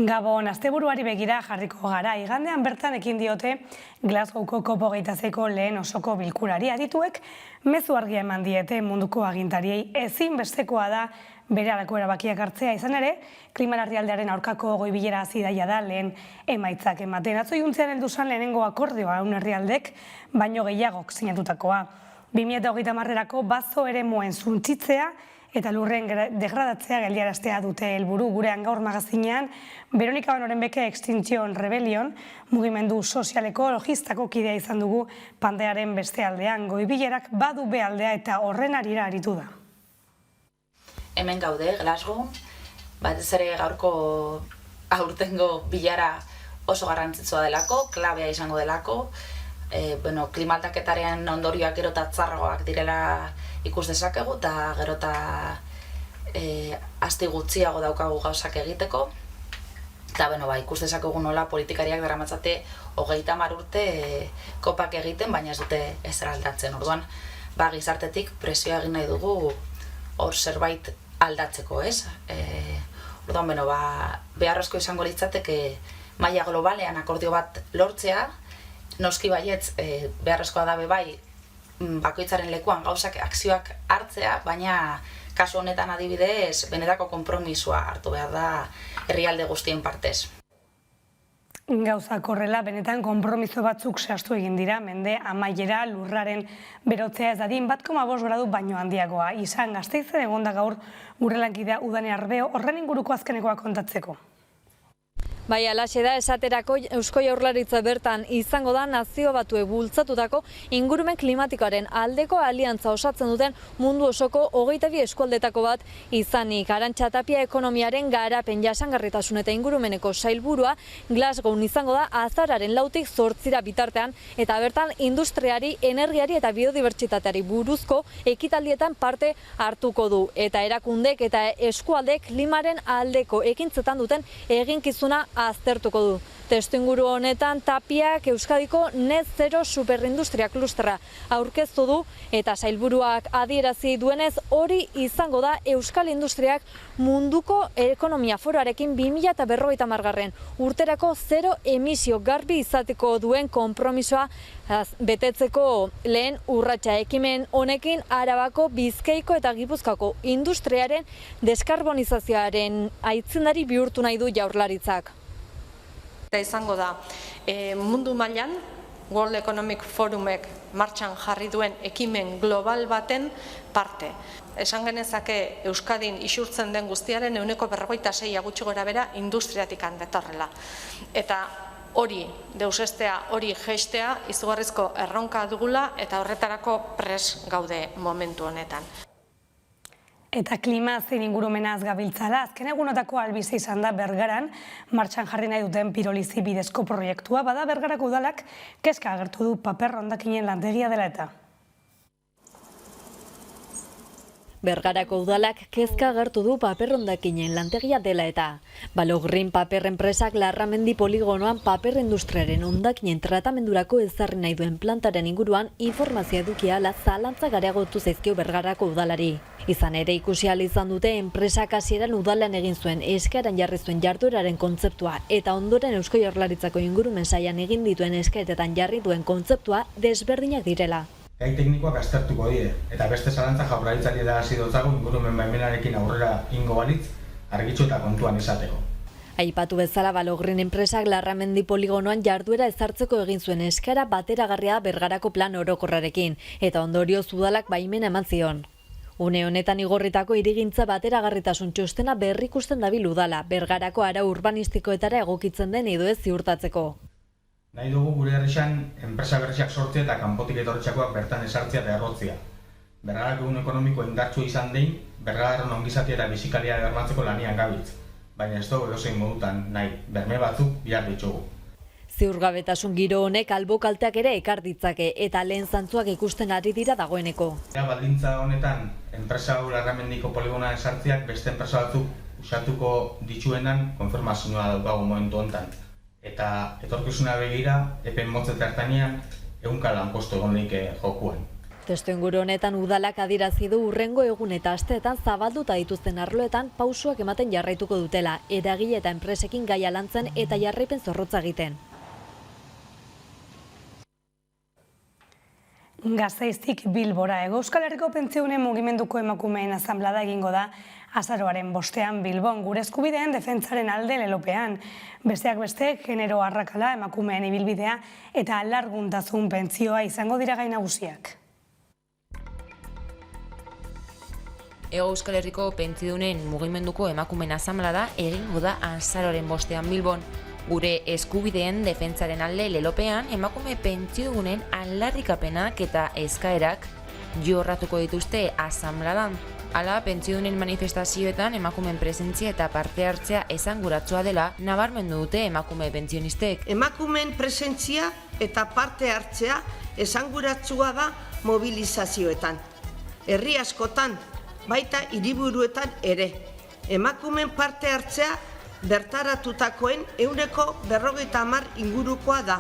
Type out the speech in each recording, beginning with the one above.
Gabon, asteburuari begira jarriko gara. Igandean bertan ekin diote Glasgowko COP26ko lehen osoko bilkurari. Adituek mezu argia eman diete munduko agintariei. Ezinbestekoa da berehalako erabakiak hartzea, izan ere, klima larrialdiaren aurkako goi bilera hasi daia da lehen emaitzak ematen. Atzo iluntzean heldu zen lehenengo akordioa herrialdek, baino gehiagok sinatutakoa. 2030erako bazo eremuen suntsitzea eta lurren degradatzea geldiaraztea dute helburu. Gurean gaur magazinean, Veronika Banorenbeke Extinction Rebellion mugimendu sozialeko logistako kidea izan dugu pandearen beste aldean. Goibilerak badu bealdea eta horren arira aritu da. Hemen gaude, Glasgow, batez ere gaurko aurtengo bilara oso garrantzitsua delako, klabea izango delako. Klima aldaketaren ondorioak gero eta txarragoak direla ikus dezakegu, eta gero eta asti gutxiago daukagu gauzak egiteko. Eta ikus dezakegu nola politikariak daramatzate 30 urte kopak egiten, baina ez dute ezer aldatzen. Orduan, gizartetik presioa egin nahi dugu hor zerbait aldatzeko, ez? Orduan, beharrezko izango litzateke maila globalean akordio bat lortzea, noski baietz beharrezkoa da bai bakoitzaren lekuan gauzak akzioak hartzea, baina kasu honetan adibidez benetako konpromisoa hartu behar da herrialde guztien partez. Gauzak horrela, benetan konpromiso batzuk zehaztu egin dira, mende amaiera lurraren berotzea ez dadin 1,5 gradu baino handiagoa. Izan Gasteizen egonda gaur gure lankidea Udane Arbeo, horren inguruko azkenekoa kontatzeko. Bai, alaxe da, esaterako Eusko Jaurlaritza bertan izango da Nazio Batuek bultzatutako ingurumen klimatikoaren aldeko aliantza osatzen duten mundu osoko 22 eskualdetako bat izanik. Arantxa Tapia ekonomiaren garapen jasangarritasun eta ingurumeneko sailburua Glasgown izango da azararen 4tik 8 bitartean, eta bertan industriari, energiari eta biodibertsitateari buruzko ekitaldietan parte hartuko du. Eta erakundek eta eskualdek klimaren aldeko ekintzetan duten eginkizuna aztertuko du. Testuinguru honetan Tapiak Euskadiko Net Zero Superindustria Klusterra aurkeztu du, eta sailburuak adierazi duenez hori izango da Euskal Industriak munduko ekonomia foroarekin 2050 urterako zero emisio garbi izateko duen konpromisoa betetzeko lehen urratsa. Ekimen honekin Arabako, Bizkaiko eta Gipuzkoako industriaren deskarbonizazioaren aitzindari bihurtu nahi du Jaurlaritzak. Eta izango da, mundu mailan World Economic Forumek martxan jarri duen ekimen global baten parte. Esan genezake Euskadin isurtzen den guztiaren 46% gutxi gorabehera industriatik datorrela. Eta hori deusestea, hori jeistea izugarrizko erronka dugula, eta horretarako pres gaude momentu honetan. Eta klima zein ingurumenaz gabiltzala, azken egunotako albiste izan da Bergaran martxan jarri nahi duten pirolizi bidezko proiektua, bada Bergarako udalak kezka agertu du paper hondakinen lantegia dela eta. Bergarako udalak kezka agertu du paper hondakinen lantegia dela eta. Balogreen paper enpresak Larramendi poligonoan paper industriaren hondakinen tratamendurako ezarri nahi duen plantaren inguruan informazioa edukia ala zalantza gareagotu zaizkio Bergarako udalari. Izan ere ikusi ahal izan dute enpresak hasieran udalan egin zuen eskaeran jarri zuen jardueraren kontzeptua, eta ondoren Eusko Jaurlaritzako ingurumen sailan egin dituen eskaeretan jarri duen kontzeptua desberdinak direla. Gai teknikoak aztertuko die, eta beste zalantza Jaurlaritzari hasi dotzago ingurumen baimenarekin aurrera ingo balitz argitsu eta kontuan izateko. Aipatu bezala Balogreen enpresak Larramendi poligonoan jarduera ezartzeko egin zuen eskaera bateragarria Bergarako plan orokorrarekin, eta ondorioz udalak baimena eman zion. Une honetan igorritako hirigintza bateragarritasun txostena berrikusten dabil udala, Bergarako arau urbanistikoetara egokitzen den edo ez ziurtatzeko. Nahi dugu gure herrixan enpresa berriak sortzea eta kanpotik etorritzakoak bertan esartzea eta errotzea. Bergarako ehun ekonomiko indartsu izan dein, Bergararen ongizatea eta bizikalia bermatzeko lanian gabiltz. Baina ez dugu edozein modutan nahi, berme batzuk behar ditugu. Ziurgabetasun giro honek albo kalteak ere ekar ditzake, eta lehen zantzuak ikusten ari dira dagoeneko. Baldintza honetan, enpresa hau Larramendiko poligonoan esartzeak beste enpresa batzuk usatuko dituenan konfirmazioa daukagu momentu honetan. Eta etorkizuna begira, epen motze tertanean, 100 lanpostu egon leike jokuan. Testuinguru honetan udalak adierazi du hurrengo egun eta asteetan zabalduta dituzten arloetan pausoak ematen jarraituko dutela, eragile eta enpresekin gaia lantzen eta jarraipen zorrotza egiten. Gasteiztik Bilbora Euskal Herriko Pentsiodunen mugimenduko emakumeen asanblada egingo da azaroaren 5ean Bilbon, gure eskubideen defentsaren alde lelopean. Besteak beste, genero arrakala, emakumeen ibilbidea eta alarguntasun pentsioa izango dira gai nagusiak. Euskal Herriko Pentsiodunen mugimenduko emakumeen asanblada egingo da azaroaren 5ean Bilbon. Gure eskubideen defentsaren alde lelopean emakume pentsiodunen aldarrikapenak eta eskaerak jorratuko dituzte asanbladan. Hala, pentsiodunen manifestazioetan emakumeen presentzia eta parte hartzea esanguratsua dela nabarmendu dute emakume pentsionistek. Emakumeen presentzia eta parte hartzea esanguratsua da mobilizazioetan. Herri askotan, baita hiriburuetan ere. Emakumeen parte hartzea bertaratutakoen 50% ingurukoa da.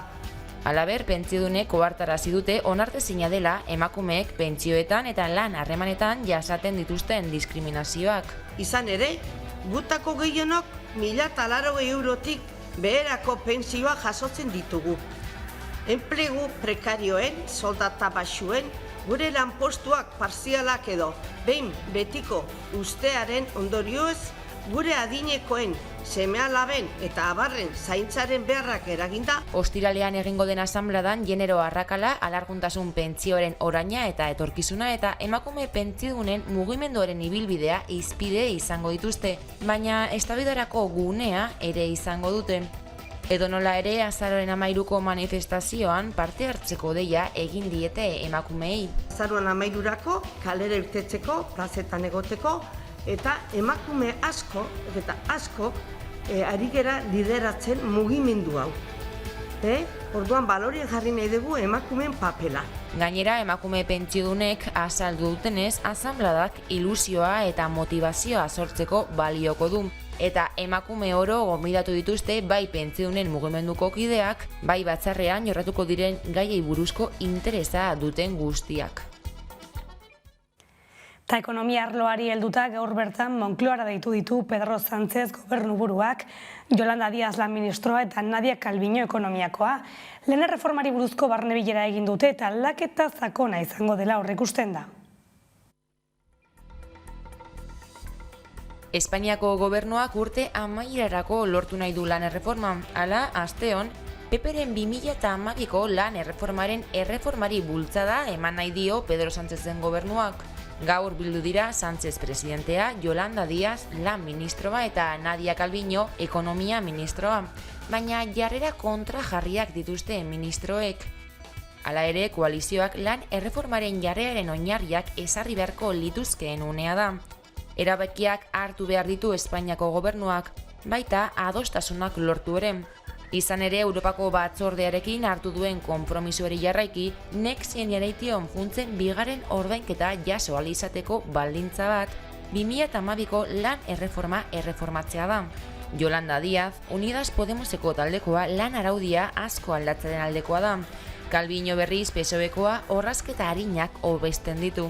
Halaber, pentsiodunek ohartarazi dute onartezina dela emakumeek pentsioetan eta lan harremanetan jasaten dituzten diskriminazioak. Izan ere, gutako gehienok 1.080 eurotik beherako pentsioa jasotzen ditugu. Enplegu prekarioen, soldata baxuen, gure lanpostuak partzialak edo behin betiko ustearen ondorioz, gure adinekoen, seme-alaben eta abarren zaintzaren beharrak eraginda. Ostiralean egingo den asanbladan genero arrakala, alarguntasun pentsioaren oraina eta etorkizuna eta emakume pentsiodunen mugimenduaren ibilbidea hizpide izango dituzte, baina eztabaidarako gunea ere izango dute. Edonola ere, azaroaren 13ko manifestazioan parte hartzeko deia egin diete emakumeei. Azaroan 13rako kalera irtetzeko, plazetan egoteko, eta emakume asko ari gera lideratzen mugimendu hau. Orduan balorien jarri nahi dugu emakumeen papela. Gainera, emakume pentsiodunek azaldu dutenez, asanbladak ilusioa eta motivazioa sortzeko balioko du. Eta emakume oro gonbidatu dituzte bai pentsiodunen mugimenduko kideak, bai batzarrean jorratuko diren gaiei buruzko interesa duten guztiak. Eta ekonomia arloari helduta gaur bertan Moncloara deitu ditu Pedro Sánchez gobernuburuak, Yolanda Díaz lan ministroa eta Nadia Calviño ekonomiakoa. Lehen erreformari buruzko barne bilera egin dute eta aldaketa sakona izango dela aurreikusten da. Espainiako gobernuak urte amaierarako lortu nahi du lan erreforma. Hala, asteon, PPren 2012ko lan erreformaren erreformari bultzada eman nahi dio Pedro Sánchezen gobernuak. Gaur bildu dira Sánchez presidentea, Yolanda Díaz lan ministroa eta Nadia Calviño ekonomia ministroa, baina jarrera kontra jarriak dituzte ministroek. Hala ere, koalizioak lan erreformaren jarrearen oinarriak ezarri beharko lituzkeen unea da. Erabakiak hartu behar ditu Espainiako gobernuak, baita adostasunak lortu ere. Izan ere, Europako batzordearekin hartu duen konpromisoari jarraiki, Next Generation funtsen bigarren ordainketa jaso ahal izateko baldintza bat, 2012ko lan erreformatzea da. Yolanda Díaz, Unidas Podemoseko taldekoa lan araudia asko aldatzaren aldekoa da. Calviño berriz PSOEkoa orrazketa arinak hobesten ditu.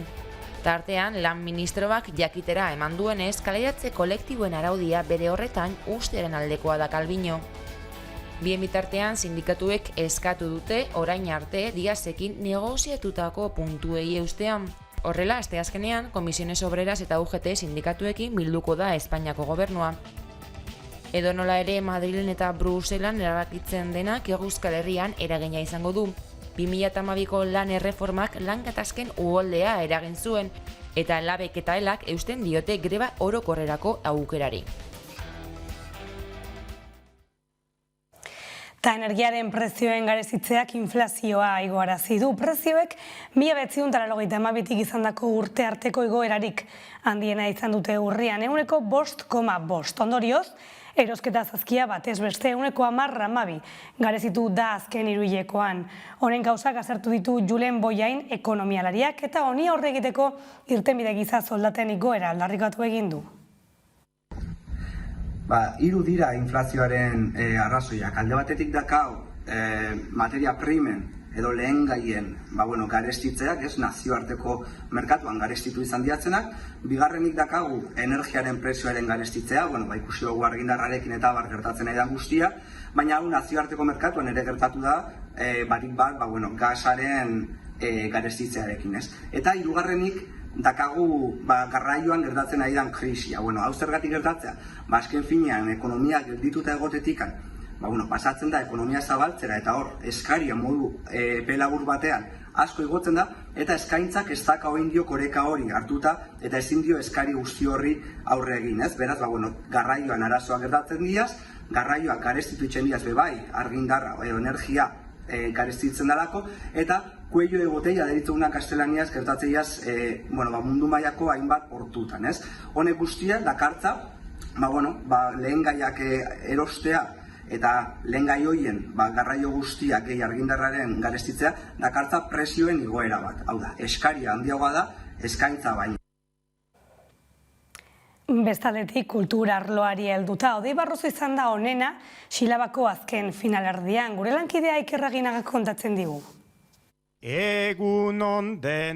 Tartean, lan ministroak jakitera eman duenez, kaleratze kolektiboen araudia bere horretan ustearen aldekoa da Calviño. Bien bitartean, sindikatuek eskatu dute orain arte Díazekin negoziatutako puntuei eustean. Horrela, asteazkenean, Comisiones Obreras eta UGT sindikatuekin bilduko da Espainiako gobernua. Edonola ere, Madrilen eta Bruselan erabakitzen denak Euskal Herrian eragina izango du. 2012ko lan erreformak lan gatazken uholdea eragin zuen, eta labek eta elak eusten diote greba orokorrerako aukerari. Eta energiaren prezioen garezitzeak inflazioa igoarazi du. Prezioek 1992tik izandako urte arteko igoerarik handiena izan dute urrian 5,5%. Ondorioz, erosketa zazkia batez beste 10,12 garezitu da azken hiruhilekoan. Honen gauzak azertu ditu Julen Bollain ekonomialariak eta honi aurre egiteko irtenbide giza soldaten igoera aldarrikatu egin du. Hiru dira inflazioaren arrazoiak. Alde batetik dakau materia primen edo lehen gaien garestitzeak, nazioarteko merkatuan garestitu izan diatzenak. Bigarrenik dakagu energiaren prezioaren garestitzea, ikusi dugu argindarrarekin eta gertatzen ari da guztia, baina hau nazioarteko merkatuan ere gertatu da, barik bat, gasaren garestitzearekin, ez? Eta hirugarrenik dakagu garraioan gertatzen ari dan krisia. Hau zergatik gertatzea? Azken finean, ekonomia geldituta egotetikan, pasatzen da ekonomia zabaltzera eta hor, eskaria modu epe labur batean asko igotzen da, eta eskaintzak ez daka dio koreka hori hartuta, eta ezin dio eskari guzti horri aurre egin, ez? Beraz, garraioan arazoa gertatzen diaz, garraioak garestitu itxen diaz bebai, argindarra edo energia garestitzen dalako, eta kuello egoteia deritzugunak kastelaniaz gertatzeiaz mundu mailako hainbat portutan, ez? Honek guztia dakartza, lehen gaiak erostea eta lehen gai hoien garraio guztiak gehi argindarraren garestitzea dakartza prezioen igoera bat. Hau da, eskaria handiagoa da, eskaintza baina. Bestaldetik kultura arloari helduta, Odei Barroso izan da onena Xilabako azken finalerdian. Gure lankidea Iker Aginagak kontatzen digu.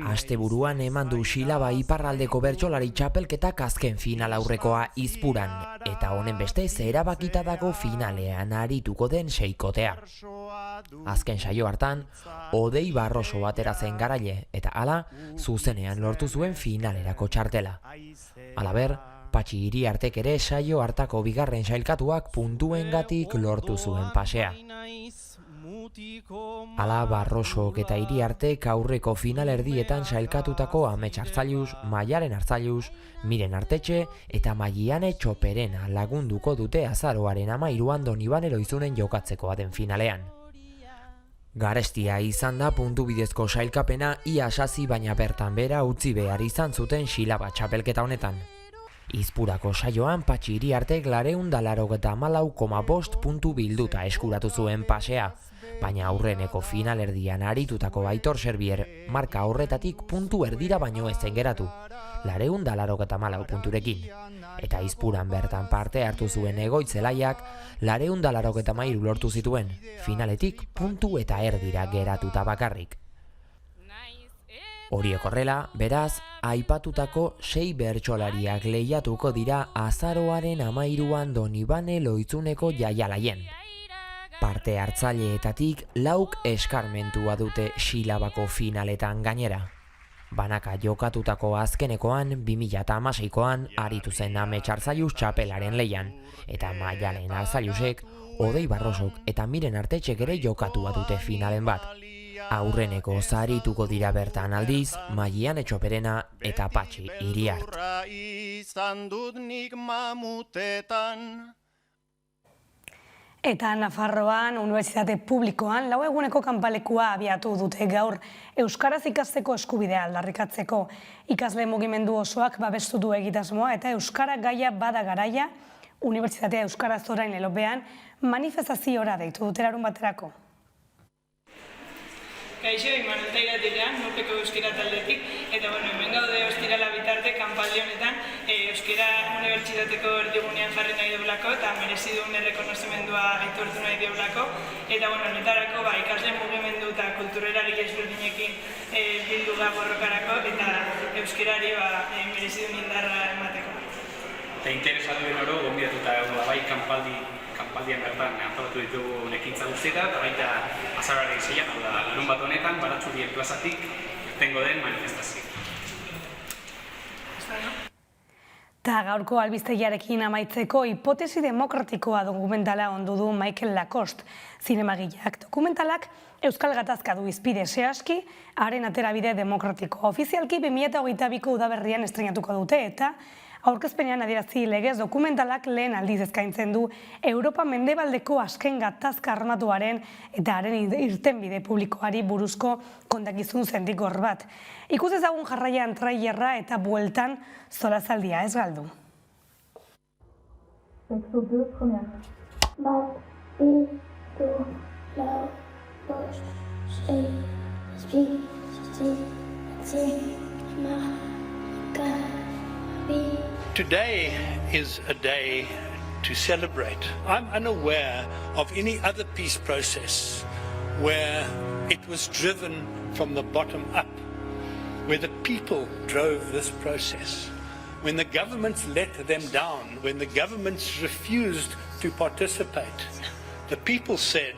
Asteburuan eman du Xilaba iparraldeko bertsolari txapelketak azken final aurrekoa Izpuran, eta honen beste erabakita dago finalean arituko den seikotea. Azken saio hartan, Odei Barroso atera zen garaile, eta hala, zuzenean lortu zuen finalerako txartela. Halaber, Patxi Iriartek ere saio hartako bigarren sailkatuak puntuengatik lortu zuen pasea. Hala, Barrosok eta Iriartek aurreko finalerdietan sailkatutako Amets Artzailuz, Maialen Artzailuz, Miren Artetxe eta Maiane Txoperena lagunduko dute azaroaren 13an Donibane Loizunen jokatzekoa den finalean. Garestia izan da puntu bidezko sailkapena ia sasi baina bertan bera utzi behar izan zuten Xilaba txapelketa honetan. Izpurako saioan Patxi Iriartek 484,5 puntu bilduta eskuratu zuen pasea, baina aurreneko finalerdian aritutako Aitor Serbier marka horretatik puntu erdira baino ezen geratu, 484 punturekin. Eta Izpuran bertan parte hartu zuen Egoitzelaiak 483 lortu zituen, finaletik puntu eta erdira geratuta bakarrik. Horiek horrela, beraz, aipatutako 6 bertsolariak lehiatuko dira azaroaren 13an Donibane Loitzuneko jaialaien. Parte hartzaileetatik 4 eskarmentua dute Xilabako finaletan gainera. Banaka jokatutako azkenekoan 2016koan aritu zen Amets Artzailuz txapelaren lehian, eta Maialen Artzailuzek, Odei Barrosok eta Miren Artetxek ere jokatua dute finalen bat. Aurreneko zarituko dira bertan aldiz, Maiane Txoperena eta Patxi Iriart. Eta Nafarroan, Unibertsitate Publikoan, 4 eguneko kanpalekua abiatu dute gaur euskaraz ikasteko eskubidea aldarrikatzeko. Ikasle mugimendu osoak babestu du egitasmoa eta euskara gaia bada garaia, Unibertsitatea Euskaraz orain lelopean manifestaziora deitu dute larun baterako. Kaixo, Imanol Tairatilean, Nurpeko Euskara taldetik, eta hemen gaude ostirala bitarte kanpaldi honetan Euskara Unibertsitateko erdigunean jarri nahi dugulako eta merezi duen errekonozimendua aitortu nahi dugulako, eta honetarako ikasle mugimendu eta kultura eragile ezberdinekin bildu da borrokarako eta euskarari merezi duen indarra emateko. Eta interesatu den oro, gonbidatuta bai kanpaldian bertan antolatu ditugu ekintza guztietan, eta baita azaroaren 6an, hau da, larun bat honetan, Baratxurien plazatik irtengo den manifestazio. Ta gaurko albistegiarekin amaitzeko hipotesi demokratikoa dokumentala ondu du Michael Lacoste, zinemagileak. Dokumentalak Euskal Gatazka du izpide zehazki, haren aterabide demokratiko. Ofizialki 2022ko udaberrian estrenatuko dute eta aurkezpenean adierazi legez dokumentalak lehen aldiz eskaintzen du Europa mendebaldeko azken gatazka armatuaren eta haren irtenbide publikoari buruzko kontakizun zentikor bat. Ikus ezagun jarraian trailerra eta bueltan zorazaldia ez galdu. Texto 2, première. Bat, bi, du, lau, bost, sei, zazpi, zazpi, hamar, bi. Today is a day to celebrate. I'm unaware of any other peace process where it was driven from the bottom up, where the people drove this process. When the governments let them down, when the governments refused to participate, the people said,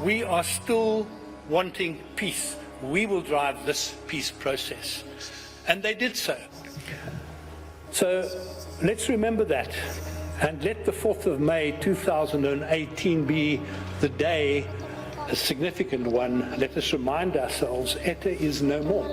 we are still wanting peace. We will drive this peace process. And they did so. So let's remember that. And let the 4th of May 2018 be the day, a significant one. Let us remind ourselves, ETA is no more.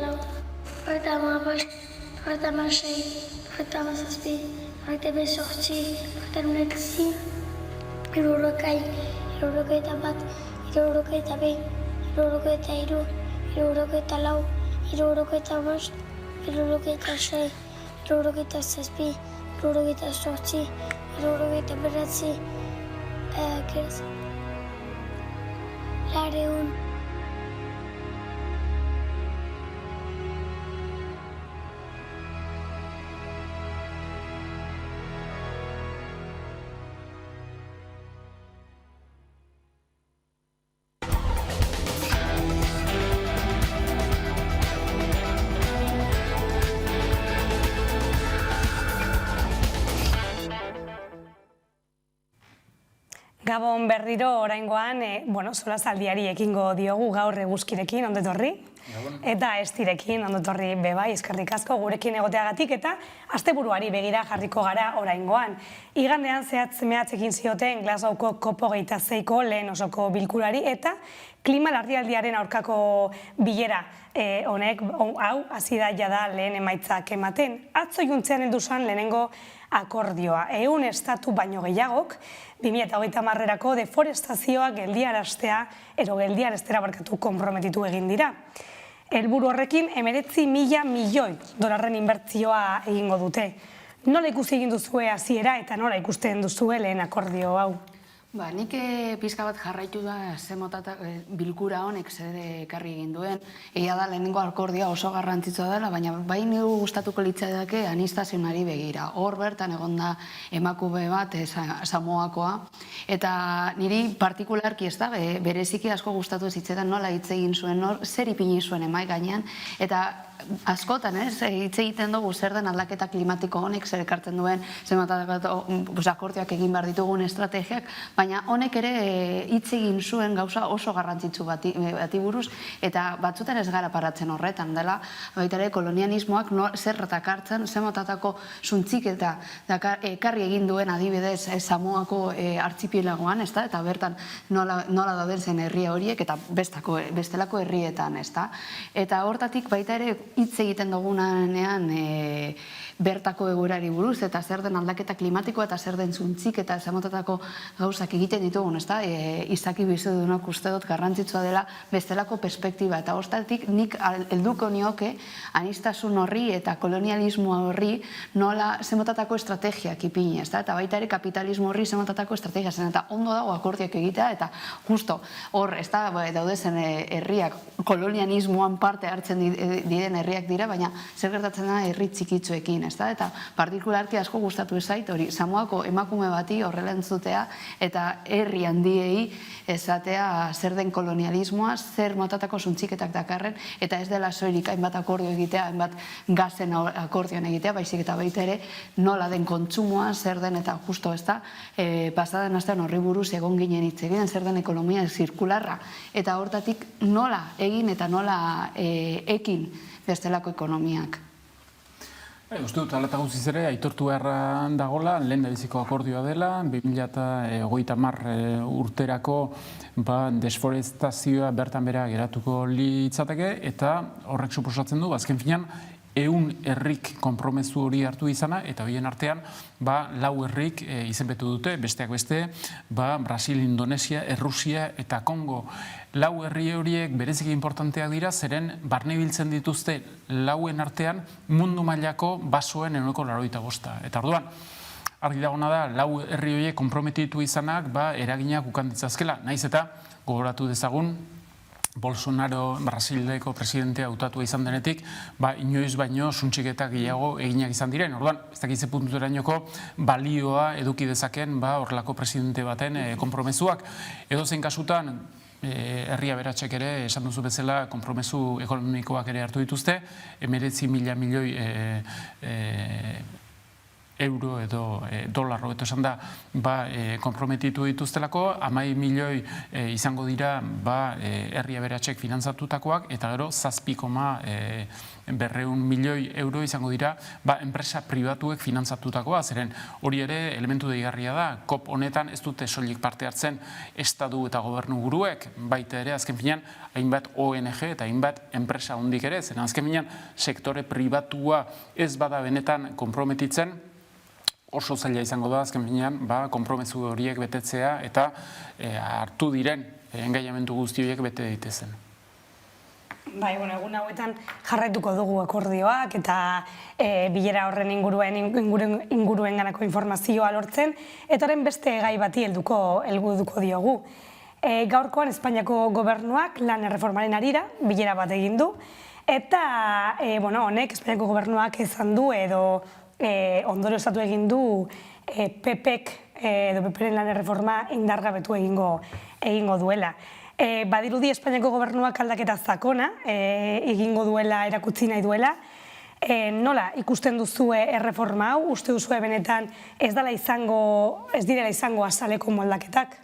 Gabon berriro oraingoan, solazaldiari ekingo diogu gaur eguzkirekin, ondo etorri? Eta estirekin, ondo etorri bebai, eskerrik asko gurekin egoteagatik, eta asteburuari begira jarriko gara oraingoan. Igandean zehatz egin zioten Glasgowko COP26ko lehen osoko bilkurari, eta klima larrialdiaren aurkako bilera honek, hau, hasi da jada lehen emaitzak ematen. Atzo juntzean heldu zuen lehenengo akordioa. 100 estatu baino gehiagok, 2030erako deforestazioa geldiaraztera konprometitu egin dira. Helburu horrekin 19.000 milioi dolarren inbertzioa egingo dute. Nola ikusi egin duzue hasiera eta nola ikusten duzue lehen akordio hau? Nik pixka bat jarraitu da bilkura honek zer ekarri egin duen. Egia da lehenengo akordioa oso garrantzitsua dela, baina bai nigu gustatuko litzateke aniztasunari begira. Hor bertan egon da emakume bat, Samoakoa, eta niri partikularki ez da, bereziki asko gustatu zitzetan nola hitz egin zuen, zer ipini zuen emai gainean, eta askotan, hitz egiten dugu zer den aldaketa klimatiko honek, zer ekartzen duen, akordioak egin behar ditugun estrategiak, baina honek ere hitz egin zuen gauza oso garrantzitsu bati buruz, eta batzutan ez gara paratzen horretan dela, baita ere kolonialismoak zer ratakartzen, zer motatako zuntzik eta ekarri egin duen adibidez Samoako artzipielagoan, eta bertan nola dauden zen herria horiek, eta bestelako herrietan, eta hortatik baita ere hitz egiten dugunanean bertako egoerari buruz, eta zer den aldaketa klimatikoa, eta zer den zuntzik, eta esamotatako gauzak egiten ditugun, izaki bizidunok uste dut garrantzitsua dela bestelako perspektiba, eta hortatik nik helduko nioke anistasun horri eta kolonialismo horri nola zemotatako estrategiak ipini, eta baita ere kapitalismo horri zemotatako estrategia zen, eta ondo dago akordioak egitea, eta justo hor, daudezen herriak kolonialismoan parte hartzen diren herriak dira, baina zer gertatzen da herri txikitzuekin, eta partikularki asko gustatu ezait, hori Samoako emakume bati horrela entzutea, eta herri handiei esatea zer den kolonialismoa, zer motatako zuntziketak dakarren, eta ez dela soilik hainbat akordio egitea, hainbat gazen akordioan egitea, baizik eta baita ere nola den kontsumoa, zer den, eta justo pasaden astean horri buruz egon ginen hitz egiten, zer den ekonomia zirkularra, eta hortatik nola egin eta nola ekin bestelako ekonomiak. Uste dut, alata guziz ere, aitortu beharra dagoela, lehen dabiziko akordioa dela, 2030 urterako desforestazioa bertan bera geratuko litzateke, eta horrek suposatzen du, azken finean, 100 herrik konpromezu hori hartu izana, eta horien artean 4 herrik izenpetu dute, besteak beste, Brasil, Indonesia, Errusia eta Kongo. 4 herri horiek bereziki importanteak dira, zeren barne biltzen dituzte 4 artean mundu mailako basoen 85%. Eta orduan, argi dagona da, 4 herri horiek konprometitu izanak eraginak ukanditzazkela, naiz eta gogoratu dezagun, Bolsonaro, Brasileko presidentea hautatua izan denetik, inoiz baino suntsiketak gehiago eginak izan diren. Orduan, ez dakitze punturainoko balioa eduki dezaken horrelako presidente baten konpromezuak. Edozein kasutan, herri aberatsak ere, esan duzu bezala, konpromesu ekonomikoak ere hartu dituzte, 19.000 milioi euro edo dolar hobeto esan da konprometitu dituztelako, 11 milioi izango dira herri aberatsek finantzatutakoak, eta gero 7,2 milioi euro izango dira enpresa pribatuek finantzatutakoa, zeren hori ere elementu deigarria da, COP honetan ez dute soilik parte hartzen estatu eta gobernu buruek, baita ere azken finean hainbat ONG eta hainbat enpresa hundik ere, zeren azken finean sektore pribatua ez bada benetan konprometitzen, oso zaila izango da, azken finean, konpromezu horiek betetzea eta hartu diren engaiamendu guzti horiek bete daitezen. Egun hauetan jarraituko dugu akordioak eta bilera horren inguruen ganako informazioa lortzen, eta horren beste gai bati helduko diogu. Gaurkoan Espainiako gobernuak lan erreformaren harira bilera bat egin du, eta honek Espainiako gobernuak izan du edo ondorio estatu egin du PPek edo PPren lan erreforma indargabetu egingo duela. Badirudi Espainiako gobernuak aldaketa zakona egingo duela, erakutsi nahi duela. Nola ikusten duzue erreforma hau, uste duzue benetan ez direla izango azaleko moldaketak?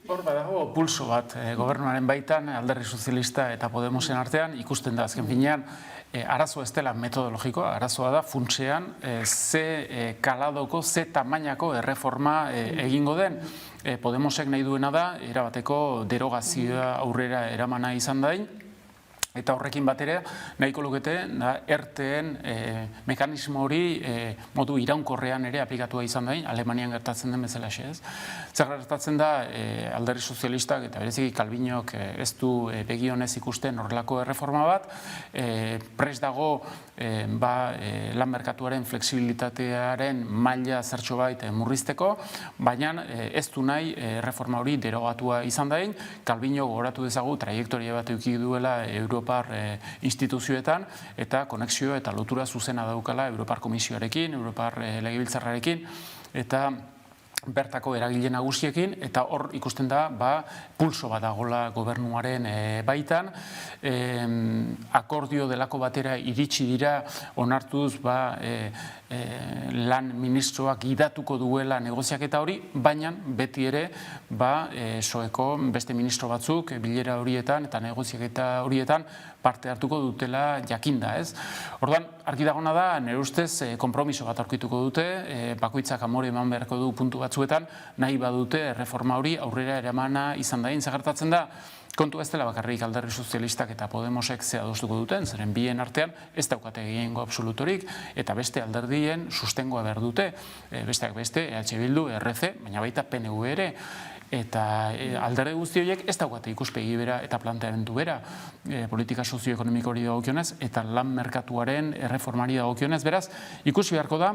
Hor badago pulso bat gobernuaren baitan, Alderdi Sozialista eta Podemosen artean, ikusten da azken finean, arazoa ez dela metodologikoa, arazoa da funtsean ze kaladoko, ze tamainako erreforma egingo den. Podemosek nahi duena da, erabateko derogazioa aurrera eramana izan dain, eta horrekin batera nahiko lukete ERTEen mekanismo hori modu iraunkorrean ere aplikatua izan dain, Alemanian gertatzen den bezala ez. Zer gertatzen da Alderdi Sozialistak eta bereziki Calvinok ez du begionez ikusten horrelako erreforma bat, prest dago lan merkatuaren fleksibilitatearen maila zertxo bait murrizteko, baina ez du nahi erreforma hori derogatua izan dain. Calvino gogoratu dezagu trajektoria bat eduki duela Europar instituzioetan eta konexio eta lotura zuzena daukala Europar Komisioarekin, Europar Legebiltzarrarekin eta bertako eragile nagusiekin, eta hor ikusten da pulso bat dagoela gobernuaren baitan. Akordio delako batera iritsi dira onartuz lan ministroak gidatuko duela negoziaketa hori, baina beti ere soeko beste ministro batzuk bilera horietan eta negoziaketa horietan parte hartuko dutela jakinda, ez? Orduan, argi dagona da, nire ustez, konpromiso bat aurkituko dute, bakoitzak amore eman beharko du puntu batzuetan, nahi badute erreforma hori aurrera eramana izan dain, zagertatzen da, kontu ez dela bakarrik Alderdi Sozialistak eta Podemosek ze adostuko duten, zeren bien artean ez daukate gehiengo absolutorik, eta beste alderdien sustengoa behar dute, besteak beste, EH Bildu, RC, baina baita PNV ere, eta alderdi guzti horiek ez daukate ikuspegi bera eta planteamendu bera politika sozioekonomiko hori dagokionez eta lan merkatuaren erreformari dagokionez, beraz, ikusi beharko da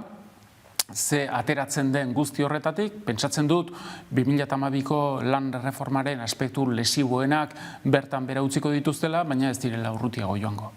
ze ateratzen den guzti horretatik, pentsatzen dut 2012ko lan reformaren aspektu lesiboenak bertan bera utziko dituztela, baina ez direla urrutiago joango.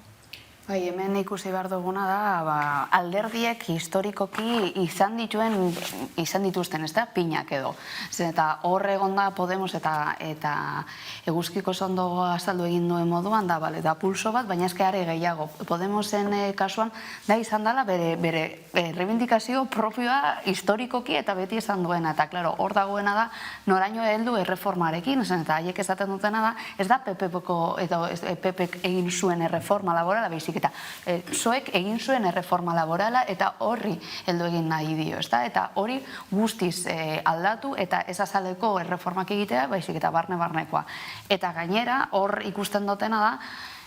Hemen ikusi behar duguna da, alderdiek historikoki izan dituzten, ez da, pinak edo. Eta hor egon da Podemos eta eguzkiko zondo azaldu egin duen moduan, da pulso bat, baina ezkeare gehiago. Podemosen kasuan, da izan dela bere reivindikazio propioa historikoki eta beti izan duena. Eta, klaro, hor dagoena da, noraino heldu erreformarekin, eta haiek esaten dutena da, ez da PPek egin zuen erreforma laborala, baizik eta zoek egin zuen erreforma laborala eta horri heldu egin nahi dio, eta hori guztiz aldatu eta ez azaleko erreformak egitea, baizik eta barne-barnekoa. Eta gainera, hor ikusten dutena da,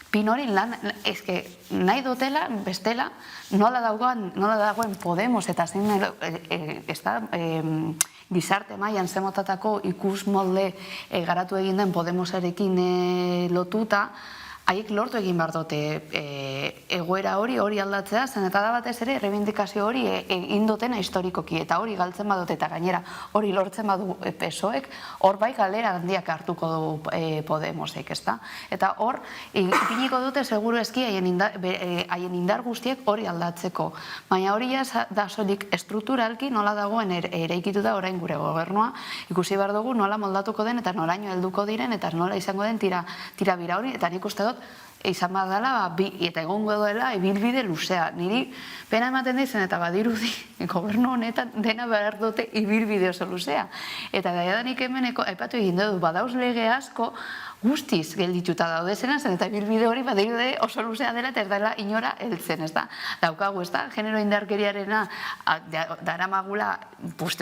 Pinori nahi dutela, bestela, nola dagoen Podemos eta zein gizarte mailan zemotatako ikus molde garatu egin den Podemosarekin lotuta, haiek lortu egin behar dute egoera hori aldatzea, zen eta da batez ere reivindikazio hori egin dutena historikoki, eta hori galtzen badute eta gainera hori lortzen badu PSOEk, hor bai galera handiak hartuko du Podemosek, ezta? Eta hor, ipiniko dute seguru eski haien indar guztiek hori aldatzeko, baina hori da soilik estrukturalki nola dagoen eraikituta orain gure gobernua, ikusi behar dugu nola moldatuko den eta noraino helduko diren eta nola izango den tirabira hori, eta nik uste dut izan badala eta egongo dela ibilbide luzea. Niri pena ematen dizen eta badirudi gobernu honetan dena behar dute ibilbide oso luzea. Eta daiadanik hemen aipatu egin dut, badauz lege asko guztiz geldituta daude zena, zen eta ibilbide hori badirudi oso luzea dela eta ez dela inora heltzen, ez da? Daukagu, ez da? Genero indarkeriarena daramagula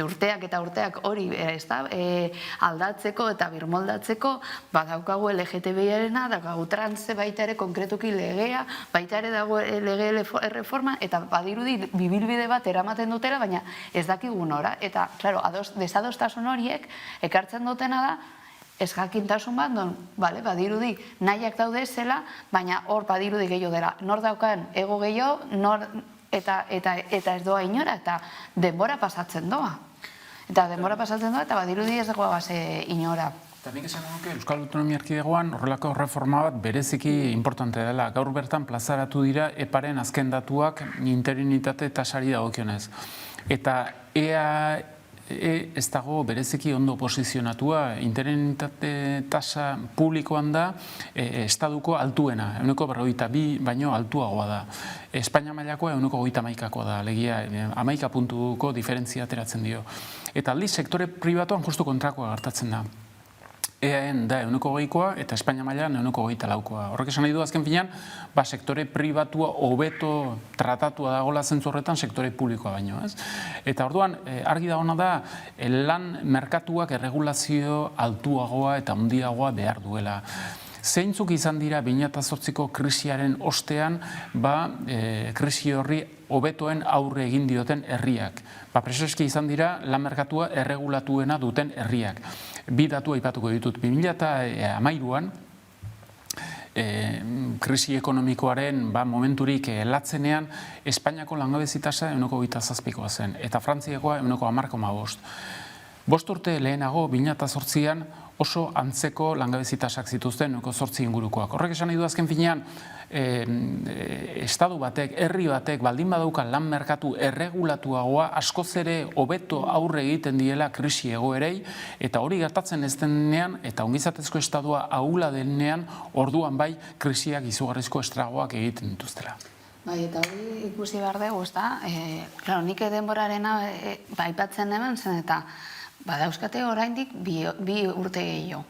urteak eta urteak hori, ez da? Aldatzeko eta birmoldatzeko, badaukagu LGTBI-arena, daukagu transe baita ere konkretuki legea, baita ere dago lege reforma, eta badirudi bibilbide bat eramaten dutela, baina ez dakigu nora. Eta, klaro, desadostasun horiek ekartzen dutena da, ez jakintasun bat, badirudi nahiak daude zela, baina hor badirudi gehiago dela. Nor daukan ego gehiago, eta ez doa inora, eta denbora pasatzen doa. Eta badirudi ez dagoa base inora. Eta nik esan duke, Euskal Autonomia Erkidegoan horrelako reforma bat bereziki importante dela. Gaur bertan plazaratu dira EPAren azken datuak interinitate tasari dagokionez. Eta ez dago bereziki ondo posizionatua, interinitate tasa publikoan da estaduko altuena, 42 baino altuagoa da. Espainia mailakoa 1,31koa da, alegia 11 puntuko diferentzia ateratzen dio. Eta aldiz, sektore pribatuan justu kontrakoa gertatzen da. EAN da 1,20koa eta Espainia mailan 1,24koa. Horrek esan nahi du azken finean, sektore pribatua hobeto tratatua dagoela zentzu horretan sektore publikoa baino, ez? Eta orduan, argi dagoena da, lan merkatuak erregulazio altuagoa eta handiagoa behar duela. Zeintzuk izan dira 2008ko krisiaren ostean, krisi horri hobetoen aurre egin dioten herriak. Preseski izan dira lan merkatua erregulatuena duten herriak. Bi datu aipatuko ditut. 2013an, krisi ekonomikoaren momenturik latzenean, Espainiako langabezi tasa 1,27koa zen, eta Frantziakoa 1,10,5. 5 urte lehenago, 2008an, oso antzeko langabezi tasak zituzten 1,8 ingurukoak. Horrek esan nahi du azken finean, estadu batek, herri batek, baldin badauka lan merkatu erregulatuagoa, askoz ere hobeto aurre egiten diela krisi egoerei, eta hori gertatzen ez denean, eta ongizatezko estadua ahula denean, orduan bai krisiak izugarrizko estragoak egiten dituztela. Bai, eta hori ikusi behar dugu, ez da? Nik denborarena aipatzen hemen zen, eta badauzkate oraindik bi urte gehiago.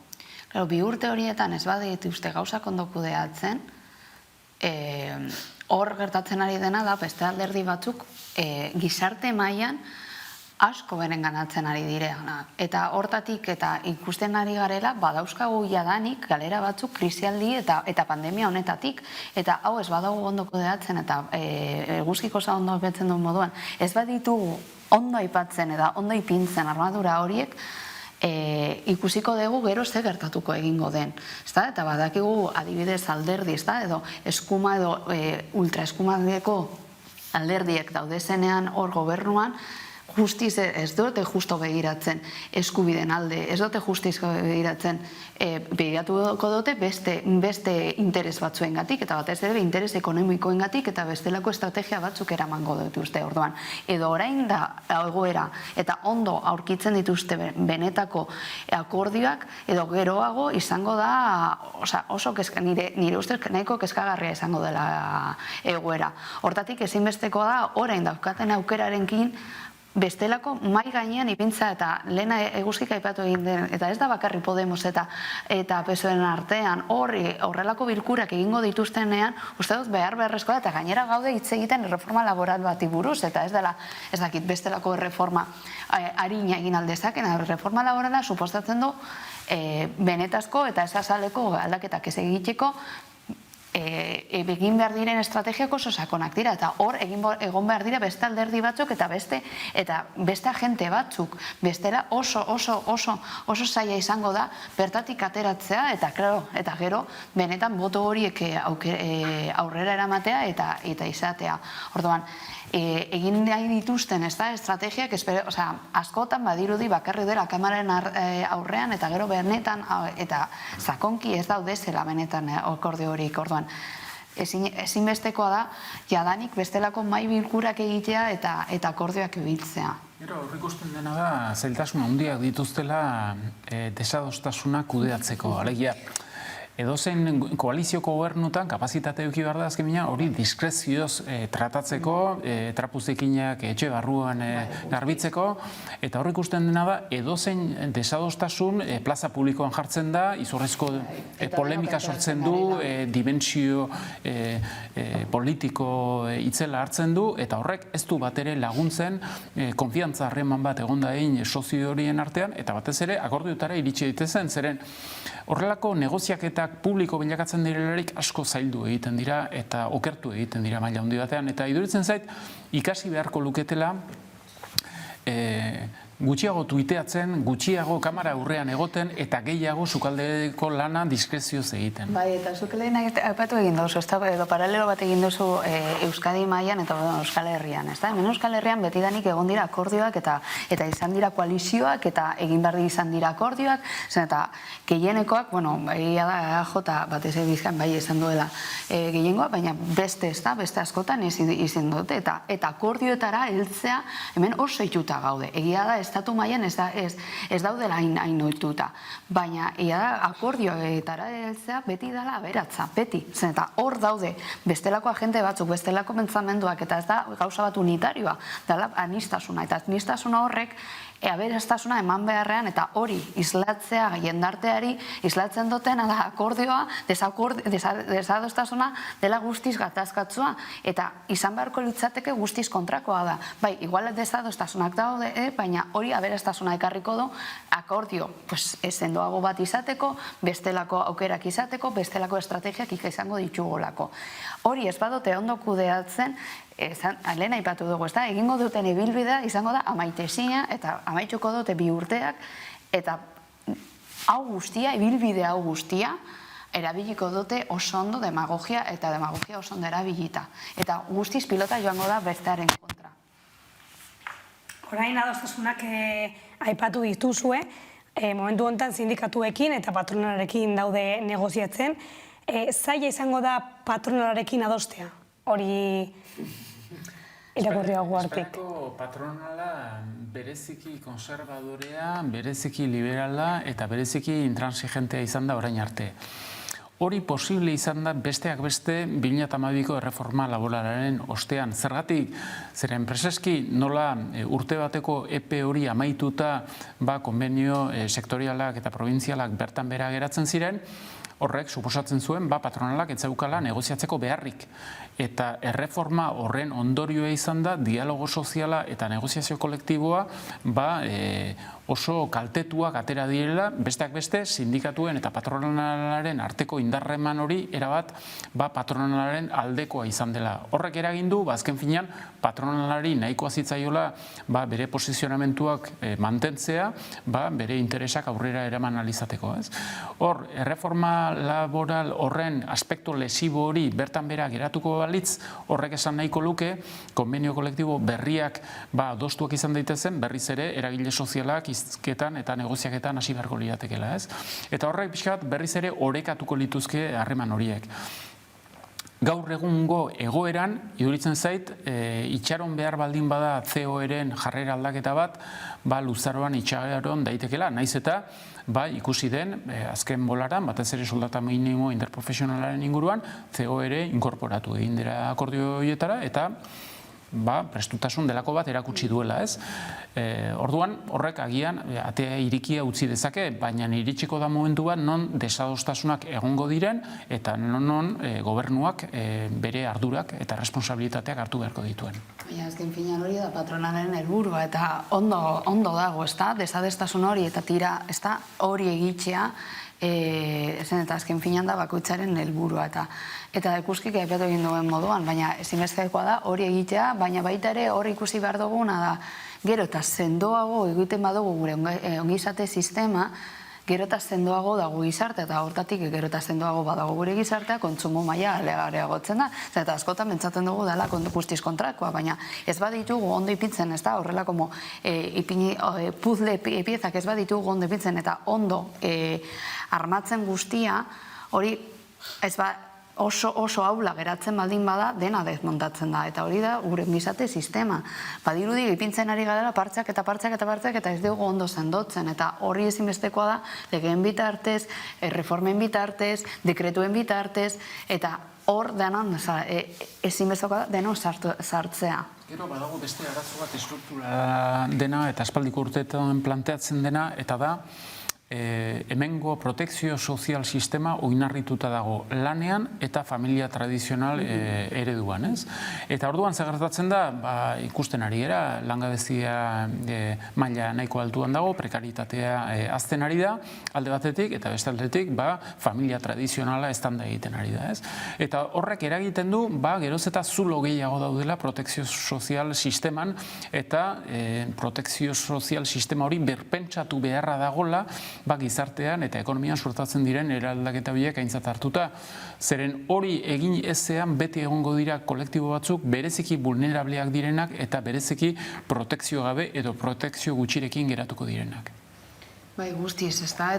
Bi urte horietan ez badituzte gauzak ondo kudeatzen, hor gertatzen ari dena da, beste alderdi batzuk gizarte mailan asko beren ganatzen ari direana. Eta hortatik eta ikusten ari garela, badauzkagu jadanik galera batzuk krisialdi eta pandemia honetatik. Eta hau ez badago ondo kudeatzen eta eguzkiko za ondo betzen duen moduan. Ez baditugu ondo aipatzen eta ondo ipintzen armadura horiek, ikusiko dugu gero ze gertatuko egingo den. Eta badakigu adibidez alderdi, edo eskuma edo ultraeskumaldeko alderdiek daudezenean hor gobernuan, justiz ez dute justo begiratzen eskubiden alde, ez dute justiz begiratzen, begiratuko dute beste interes batzuengatik, eta batez ere interes ekonomikoengatik, eta bestelako estrategia batzuk eramango dituzte orduan. Edo orain da egoera, eta ondo aurkitzen dituzte benetako akordioak, edo geroago izango da oso nire ustez nahiko kezkagarria izango dela egoera. Hortatik ezinbestekoa da orain daukaten aukerarekin bestelako mai gainean ipintza eta lehena eguzkik aipatu egin den, eta ez da bakarri Podemos eta PSOEren artean, horrelako bilkurak egingo dituztenean, uste dut beharrezkoa eta gainera gaude hitz egiten reforma laboral bati buruz, eta ez dela, ez dakit, bestelako reforma arina egin aldezaken, reforma laborala supostatzen du benetazko eta ez azaleko aldaketak ez egiteko egin behar diren estrategiak oso sakonak dira, eta hor egon behar dira beste alderdi batzuk eta beste agente batzuk, bestela oso zaila izango da bertatik ateratzea, eta gero benetan boto horiek aurrera eramatea eta izatea. Orduan, egin nahi dituzten estrategiak, askotan badirudi bakarri dela kameraren aurrean, eta gero benetan, eta sakonki ez daude zela benetan akordio horik. Orduan, ezinbestekoa da, jadanik bestelako mahai bilkurak egitea eta akordioak biltzea. Gero, hor ikusten dena da, zailtasun handiak dituztela desadostasuna kudeatzeko. Alegia, edozein koalizioko gobernutan kapazitate eduki behar da azkemina hori diskrezioz tratatzeko, trapuzekinak etxe barruan garbitzeko, eta hor ikusten dena da edozein desadostasun plaza publikoan jartzen da, izurrezko polemika sortzen du, dimentsio politiko itzela hartzen du, eta horrek ez du bat ere laguntzen konfiantza harreman bat egon da egin sozio horien artean, eta batez ere akordiotara iritsi daitezen, zeren horrelako negoziaketak publiko bilakatzen direlarik asko zaildu egiten dira eta okertu egiten dira maila handi batean, eta iduritzen zait ikasi beharko luketela gutxiago tuiteatzen, gutxiago kamera aurrean egoten eta gehiago sukaldeko lana diskrezioz egiten. Bai, eta zuk lehen aipatu egin duzu, edo paralelo bat egin duzu Euskadi mailan eta Euskal Herrian. Hemen Euskal Herrian betidanik egon dira akordioak eta izan dira koalizioak eta egin behar izan dira akordioak, eta gehienekoak, egia da EAJ batez Bizkaian bai izan duela gehiengoa, baina beste askotan izan dute, eta akordioetara heltzea hemen oso ituta gaude. Egia da, estatu mailan ez daudela hain ohituta, baina akordioetara heltzea beti dela aberatza, beti. Eta hor daude bestelako agente batzuk, bestelako pentsamenduak, eta ez da gauza bat unitarioa, dela anistasuna. Eta anistasuna horrek aberastasuna eman beharrean, eta hori islatzea jendarteari islatzen dutena da akordioa, desadostasuna dela guztiz gatazkatzua, eta izan beharko litzateke guztiz kontrakoa da. Bai, igual desadostasunak daude, baina hori aberastasuna ekarriko du akordio sendoago bat izateko, bestelako aukerak izateko, bestelako estrategiak izango ditugolako. Hori ez badote ondo kudeatzen, lehen aipatu dugu, egingo duten ibilbidea izango da amaitezina, eta amaituko dute 2 urteak, eta hau guztia, ibilbide hau guztia, erabiliko dute oso ondo demagogia, eta demagogia oso ondo erabilita. Eta guztiz pilota joango da bestearen kontra. Orain adostasunak aipatu dituzue, momentu honetan sindikatuekin eta patronalarekin daude negoziatzen, zaila izango da patronalarekin adostea? Hori irakurri hau hartik. Espainiako patronala bereziki konservadorea, bereziki liberala eta bereziki intransigentea izan da orain arte. Hori posible izan da besteak beste 2012ko erreforma laboralaren ostean. Zergatik, zeren preseski nola urte bateko epe hori amaituta konbenio sektorialak eta provintzialak bertan bera geratzen ziren, horrek suposatzen zuen patronalak ez zeukala negoziatzeko beharrik. Eta erreforma horren ondorioa izan da dialogo soziala eta negoziazio kolektiboa oso kaltetuak atera direla, besteak beste sindikatuen eta patronalaren arteko indarreman hori erabat patronalaren aldekoa izan dela. Horrek eragindu, azken finean, patronalari nahikoa zitzaiola bere posizionamentuak mantentzea, bere interesak aurrera eraman alizateko. Hor, erreforma laboral horren aspekto lesibo hori bertan bera geratuko balitz, horrek esan nahiko luke, konbenio kolektibo berriak adostuak izan daitezen, berriz ere eragile sozialak izketan eta negoziaketan hasi beharko liratekeela. Eta horrek pixka bat berriz ere orekatuko lituzke harreman horiek. Gaur egungo egoeran, iduritzen zait, itxaron behar baldin bada COE-ren jarrera aldaketa bat, luzaroan itxaron daitekela, naiz eta ikusi den, azken bolaran, batez ere soldata minimo interprofesionalaren inguruan, COE-re inkorporatu egin dira akordio horietara, eta prestutasun delako bat erakutsi duela, ez? Orduan, horrek agian atea irikia utzi dezake, baina iritsiko da momentu bat non desadostasunak egongo diren eta non gobernuak bere ardurak eta responsabilitateak hartu beharko dituen. Baina, azken finean hori da patronalen helburua eta ondo dago, ez da? Desadestasun hori eta tira, ez da? Hori egitzea zen eta azken finan da bakoitzaren helburua eta ikuskik aipatu egin duen moduan, baina ezinbestekoa da hori egitea, baina baita ere hori ikusi behar duguna da gero eta sendoago egiten badugu gure ongizate sistema, gero eta sendoago dago gizartea, eta hortatik gero eta sendoago badago gure gizartea, kontsumo maila areagotzen da, eta askotan pentsatzen dugu dela guztiz kontrakoa, baina ez baditugu ondo ipintzen, ez da, horrela como puzle piezak ez baditugu ondo ipintzen, eta ondo armatzen guztia, hori ez oso aula geratzen baldin bada, dena desmontatzen da, eta hori da gure ongizate sistema. Badirudi ipintzen ari gara partxak eta ez dugu ondo sendotzen, eta hori ezinbestekoa da legeen bitartez, reformen bitartez, dekretuen bitartez, eta hor denan ezinbestekoa da deno sartzea. Gero badago beste arazo bat estruktura dena eta aspaldiko urteetan planteatzen dena, eta da hemengo protekzio sozial sistema oinarrituta dago lanean eta familia tradizional ereduan, ez? Eta orduan gertatzen da, ikusten ari gara, langabezia maila nahiko altuan dago, prekaritatea hazten ari da, alde batetik, eta beste aldetik, familia tradizionala estanda egiten ari da, ez? Eta horrek eragiten du, geroz eta zulo gehiago daudela protekzio sozial sisteman, eta protekzio sozial sistema hori berpentsatu beharra dagola, gizartean eta ekonomian suertatzen diren eraldaketa horiek aintzat hartuta. Zeren hori egin ezean beti egongo dira kolektibo batzuk bereziki vulnerableak direnak eta bereziki protekzio gabe edo protekzio gutxirekin geratuko direnak. Bai, guztiz, ez da,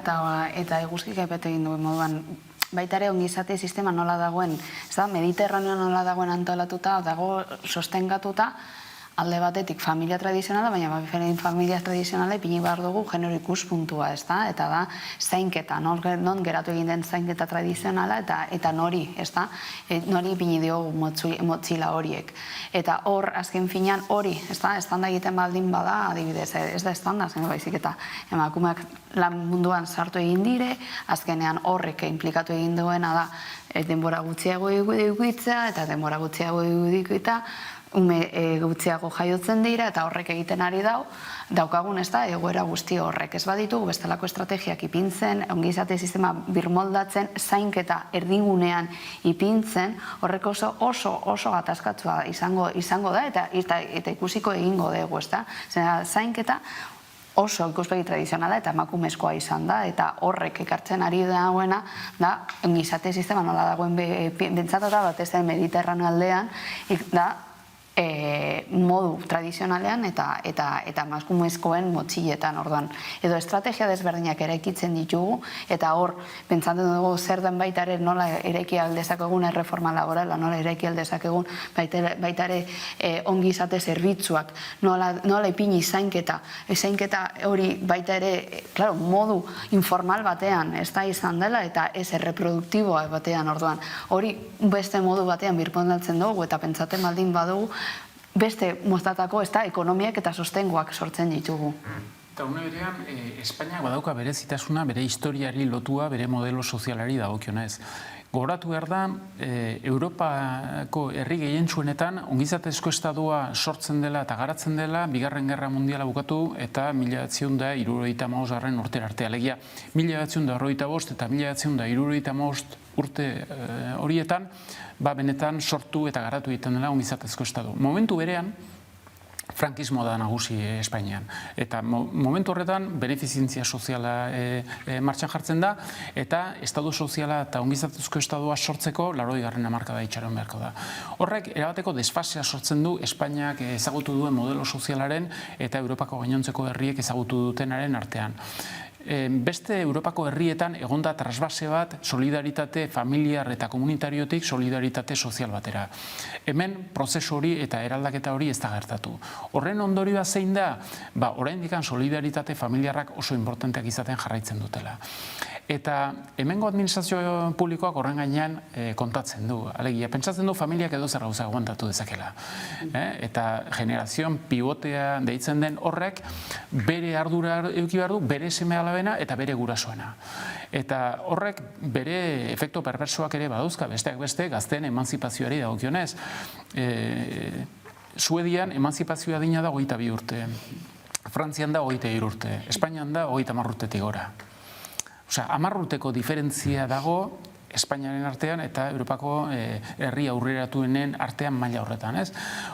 eta eguzkik aipatu egin duen moduan, baita ere ongizate sistema nola dagoen, ez da, Mediterraneo nola dagoen antolatuta, dago sostengatuta, alde batetik familia tradizionala, baina familia tradizionala ipini behar dugu genero ikuspuntua, ez da? Eta da, zainketa, non geratu egin den zainketa tradizionala, eta nori, ez da? Nori ipini diogu motzila horiek. Eta hor, azken finean, hori, ez da? Estanda egiten baldin bada, adibidez, ez da estanda, zen baizik, eta emakumeak lan munduan sartu egin dire, azkenean horrek implikatu egin duena da, denbora gutxiago edukitzea, eta denbora gutxiago edukitzea, ume gutxiago jaiotzen dira, eta horrek egiten ari daukagun ez da, egoera guzti horrek. Ez baditu, bestelako estrategiak ipintzen, ongizate sistema birmoldatzen, zainketa erdigunean ipintzen, horrek oso gatazkatsua izango da, eta ikusiko egingo dugu, ez da? Zainketa oso ikuspegi tradizionala eta emakumezkoa izan da, eta horrek ekartzen ari dagoena, da, ongizate sistema nola dagoen bentsatata batez den Mediterraneo aldean, da, modu tradizionalean eta emakumezkoen motxiletan, orduan. Edo estrategia desberdinak eraikitzen ditugu, eta hor, pentsatzen dugu zer den baita ere nola eraiki aldezakegun erreforma laborala, nola eraiki aldezakegun baita ere ongizate zerbitzuak, nola ipini zainketa hori baita ere, claro, modu informal batean ez da izan dela, eta ez erreproduktiboa batean, orduan. Hori beste modu batean birpondatzen dugu, eta pentsatzen baldin badugu, beste moztatako ez da ekonomiak eta sostengoak sortzen ditugu. Eta une berean, Espainiak badauka bere zitasuna, bere historiari lotua, bere modelo sozialari dagokiona ez. Gogoratu behar da, Europako herri gehientsuenetan ongizatezko estadua sortzen dela eta garatzen dela, Bigarren Gerra Mundiala bukatu eta 1975 urtera arte. Alegia, 1945 eta 1975 urte horietan, benetan sortu eta garatu egiten dela ongizatezko estadu. Momentu berean, frankismoa da nagusi Espainian. Eta momentu horretan, benefizientzia soziala martxan jartzen da, eta estadu soziala eta ongizatezko estadua sortzeko 80. hamarkada itxaron beharko da. Horrek, erabateko desfasea sortzen du Espainiak ezagutu duen modelo sozialaren eta Europako gainontzeko herriek ezagutu dutenaren artean. Beste Europako herrietan egonda trasbase bat solidaritate familiar eta komunitariotik solidaritate sozial batera. Hemen prozesu hori eta eraldaketa hori ez da gertatu. Horren ondorioa zein da? Oraindik solidaritate familiarrak oso importanteak izaten jarraitzen dutela. Eta hemengo administrazio publikoak horren gainean kontatzen du. Alegia, pentsatzen du familiak edo zer gauza aguantatu dezakela. Eta generazioan pivotea deitzen den horrek bere ardura eduki behar du, bere seme alabena eta bere gurasoena. Eta horrek bere efekto perversoak ere badauzka, besteak beste gazteen emantzipazioari dagokionez. Suedian emantzipazioa adina da 22 urte. Frantzian da 23 urte. Espainian da 30 urtetik gora. Osea, 10 urteko diferentzia dago Espainiaren artean eta Europako herri aurreratuenen artean maila horretan, ez?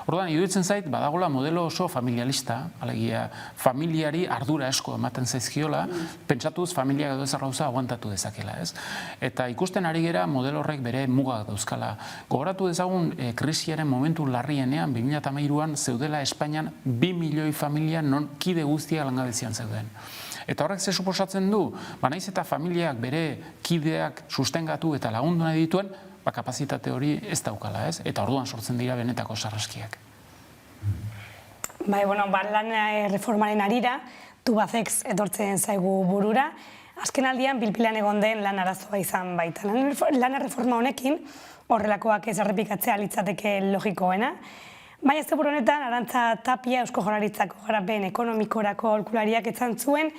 Orduan, iruditzen zait, badagola modelo oso familialista, alegia, familiari ardura asko ematen zaizkiola, pentsatuz familiak edo ezer gauza aguantatu dezakela, ez? Eta ikusten ari gera modelo horrek bere mugak dauzkala. Gogoratu dezagun krisiaren momentu larrienean, 2013an zeudela Espainian 2 milioi familia non kide guztia langabezian zeuden. Eta horrek ze suposatzen du, naiz eta familiak bere kideak sustengatu eta lagundu nahi dituen, kapazitate hori ez daukala, ez? Eta orduan sortzen dira benetako sarraskiak. Bai, lan reformaren arira, Tubacex etortzen zaigu burura, azken aldian bilpilan egon den lan arazoa izan baita. Lan reforma honekin, horrelakoak ez errepikatzea litzateke logikoena, baina ez honetan, Arantza Tapia Eusko Jaurlaritzako garapen ekonomikorako aholkulariak etzan zuen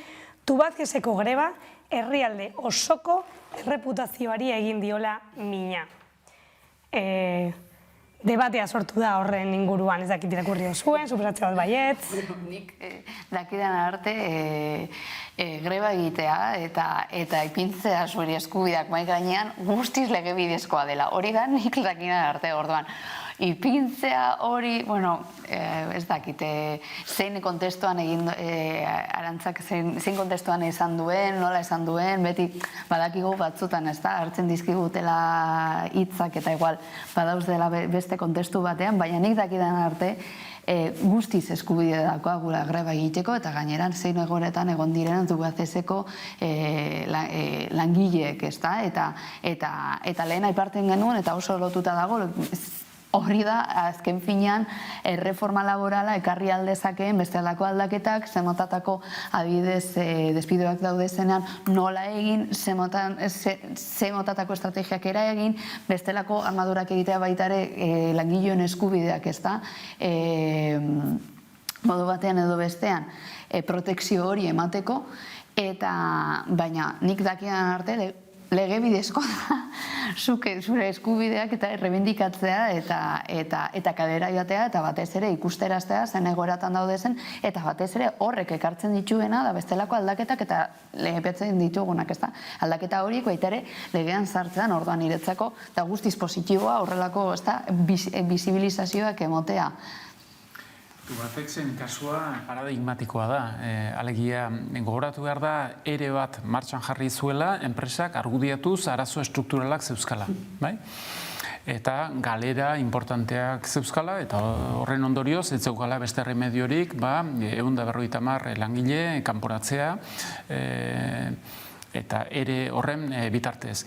Tubacexeko greba herrialde osoko erreputazioari egin diola mina. Debatea sortu da horren inguruan, ez dakit irakurri zuen, suposatzea bat baietz. Nik dakidan arte greba egitea eta ipintzea zure eskubideak mai gainean guztiz legebidezkoa dela. Hori da nik dakidan arte orduan. Ipintzea hori, ez dakit, zein kontestuan egin, Arantzak zein kontestuan esan duen, nola esan duen, beti badakigu batzutan, ez da, hartzen dizkigutela hitzak eta igual badauz dela beste kontestu batean, baina nik dakidan arte guztiz eskubide dakoa gura greba egiteko eta gaineran zein egoretan egon diren Tubacexeko langileek, ez da, eta lehen aipartzen genuen eta oso lotuta dago, hori da, azken finean, erreforma laborala ekarri aldezakeen bestelako aldaketak, zemotatako adibidez despidoak daude zenean nola egin, zemotatako estrategiak era egin, bestelako armadurak egitea baitare langileon eskubideak, ez da, modu batean edo bestean, protekzio hori emateko, eta baina nik dakidan arte, legebidezko da, zure eskubideak eta errebindikatzea eta kalera joatea eta batez ere ikusteraztea zen egoratan daude zen eta batez ere horrek ekartzen dituena da bestelako aldaketak eta legepetzen ditugunak, ez da? Aldaketa horiek baita ere legean sartzean orduan niretzako eta guztiz positiboa horrelako bisibilizazioak emotea. Tubacexen kasua paradigmatikoa da. Alegia, gogoratu behar da, ere bat martxan jarri zuela, enpresak argudiatuz arazo estrukturalak zeuzkala. Eta galera importanteak zeuzkala, eta horren ondorioz, ez zeukala beste remediorik, 150 langile kanporatzea, eta ere horren bitartez.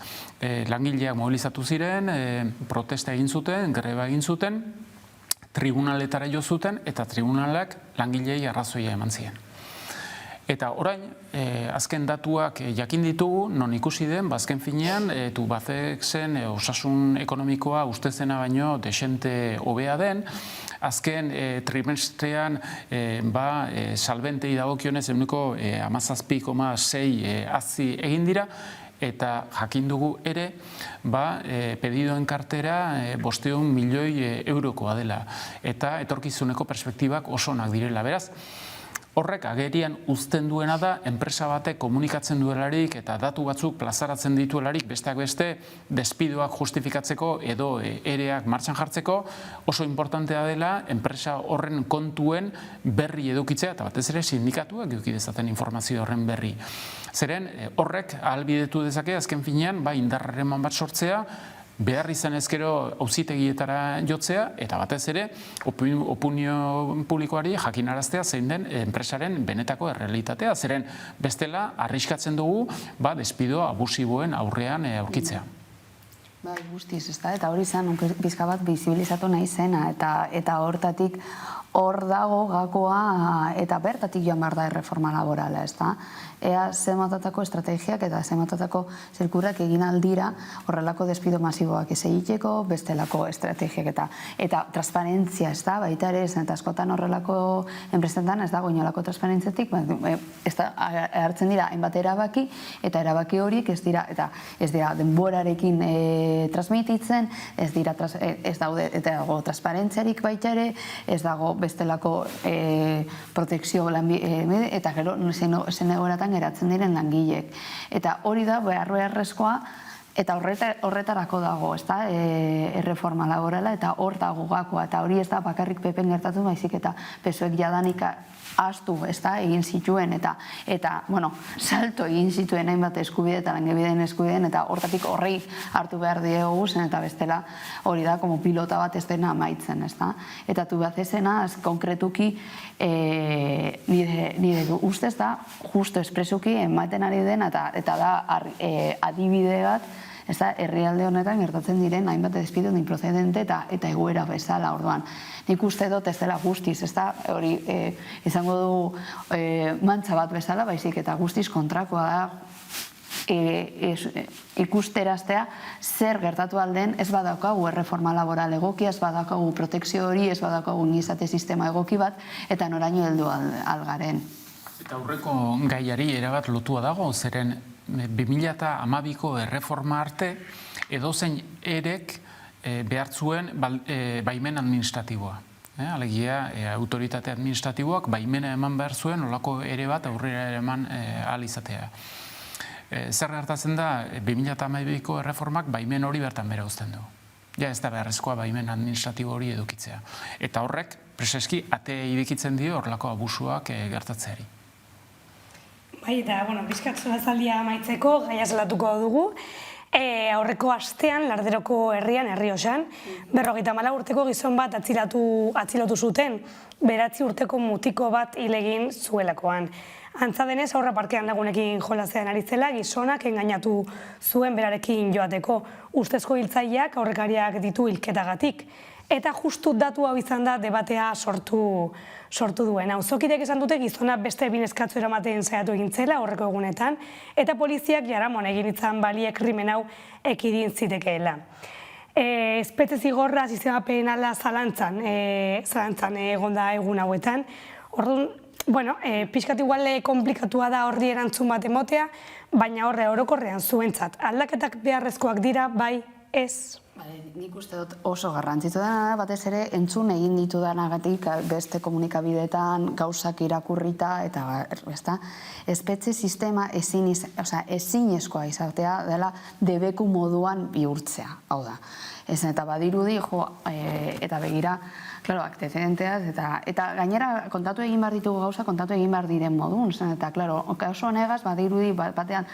Langileak mobilizatu ziren, protesta egin zuten, greba egin zuten, tribunaletara jo zuten eta tribunalak langilei arrazoia eman zien. Eta orain, azken datuak jakin ditugu, non ikusi den, azken finean, Tubacexen osasun ekonomikoa ustezena baino desente hobea den, azken trimestrean salbentei dagokionez 17,6 hazi egin dira, eta jakin dugu ere, pedidoen kartera 500 milioi eurokoa dela. Eta etorkizuneko perspektibak oso onak direla. Beraz, horrek agerian uzten duena da, enpresa batek komunikatzen duelarik eta datu batzuk plazaratzen dituelarik besteak beste despidoak justifikatzeko edo ereak martxan jartzeko oso importantea dela enpresa horren kontuen berri edukitzea eta batez ere sindikatuak eduki dezaten informazio horren berri. Zeren horrek ahalbidetu dezake azken finean indarreman bat sortzea, behar izan ezkero auzitegietara jotzea, eta batez ere, opinio publikoari jakinaraztea zein den enpresaren benetako errealitatea, zeren bestela arriskatzen dugu despido abusiboen aurrean aurkitzea. Bai, guztiz, ez da, eta hori izan pizka bat bizibilizatu nahi zena, eta hortatik hor dago gakoa eta bertatik joan behar da erreforma laborala, ez da? Ea zemotatako estrategiak eta zemotatako zirkurak egin aldira horrelako despido masiboak ez egiteko, bestelako estrategiak eta transparentzia, ez da, baita ere, eta askotan horrelako enpresetan ez dago inolako transparentziatik, hartzen dira hainbat erabaki, eta erabaki horiek ez dira denborarekin transmititzen, ez dago transparentziarik baita ere, ez dago bestelako protekzio eta gero zen egoratan geratzen diren langileek. Eta hori da beharrezkoa, eta horretarako dago, erreforma laborala, eta hor dago gakoa, eta hori ez da bakarrik pepen gertatu, baizik eta PSOEk jadanik astu, egin zituen, eta, salto egin zituen hainbat eskubide eta langebideen eskubideen, eta hortatik horrei hartu behar diegu zen, eta bestela hori da, como pilota bat ez dena amaitzen, Eta tu bat ezena, konkretuki, nire ustez da, justo espresuki ematen ari den, eta da adibide bat, herrialde honetan gertatzen diren hainbat despido improcedente eta egoera bezala, orduan. Nik uste dut ez dela guztiz, hori izango du mantza bat bezala, baizik eta guztiz kontrakoa da ikusteraztea zer gertatu alden ez badaukagu erreforma laboral egokia, ez badaukagu protekzio hori, ez badaukagu gizarte sistema egoki bat, eta noraino heldu algaren. Eta aurreko gaiari erabat lotua dago, zeren 2012ko erreforma arte edozein erek behar zuen baimen administratiboa. Alegia, autoritate administratiboak baimena eman behar zuen olako ere bat aurrera eman ahal izatea. Zer gertatzen da, 2012ko erreformak baimen hori bertan bera uzten du. Ja ez da beharrezkoa baimen administratibo hori edukitzea. Eta horrek, preseski, ate irekitzen dio horrelako abusuak gertatzeari. Bai, eta, bizkatzu azaldia amaitzeko, gaia zelatuko dugu. Aurreko astean, Larderoko herrian, Errioxan, 54 urteko gizon bat atzilotu zuten, 9 urteko mutiko bat hilegin zuelakoan. Antza denez, aurra parkean lagunekin jolasean ari zela, gizonak engainatu zuen berarekin joateko. Ustezko hiltzaileak aurrekariak ditu hilketagatik. Eta justu datu hau izan da debatea sortu duen. Auzokidek esan dute gizona beste binezkatzu eramaten saiatu egin zela horreko egunetan, eta poliziak jaramon egin itzan baliek krimen hau ekidin zitekeela. Espetxe zigorra sistema penala zalantzan egonda egun hauetan. Orduan, pixkat igual komplikatua da horri erantzun bat emotea, baina horre orokorrean zuentzat. Aldaketak beharrezkoak dira, bai, ez? Nik uste dut oso garrantzitsu dena, batez ere entzun egin ditudanagatik beste komunikabideetan gauzak irakurrita, eta espetxe sistema ezinezkoa izatea dela debeku moduan bihurtzea, hau da. Eta badirudi, eta begira, klaro, aktezenteaz, eta gainera kontatu egin behar ditugu gauza, kontatu egin behar diren modun, eta klaro, oso honegaz, badirudi batean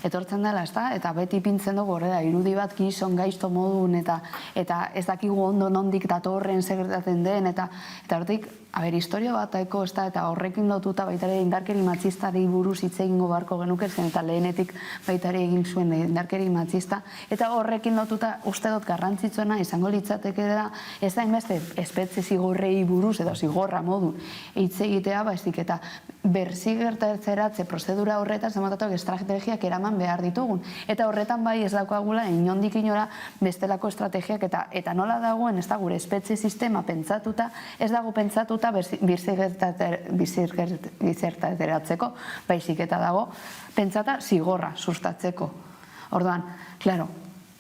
etortzen dela, eta beti pintzen dugu horrela, irudi bat gizon gaizto modun, eta ez dakigu ondo nondik datorren segretatzen den, eta hortik, historia bateko, eta horrekin lotuta baitare indarkeri matxistari buruz hitz egingo beharko genuke, eta lehenetik baitare egin zuen indarkeri matxista, eta horrekin lotuta uste dut garrantzitsuena izango litzateke dela, ez da inbeste espetxe zigorrei buruz edo zigorra modu hitz egitea, baizik eta berzigertatzeratze prozedura horretan zematatuak estrategiak eraman behar ditugun. Eta horretan bai ez daukagula inondik inora bestelako estrategiak eta nola dagoen ez da gure espetxe sistema pentsatuta, ez dago pentsatuta bizertateratzeko, baizik eta dago pentsata zigorra sustatzeko. Orduan, klaro,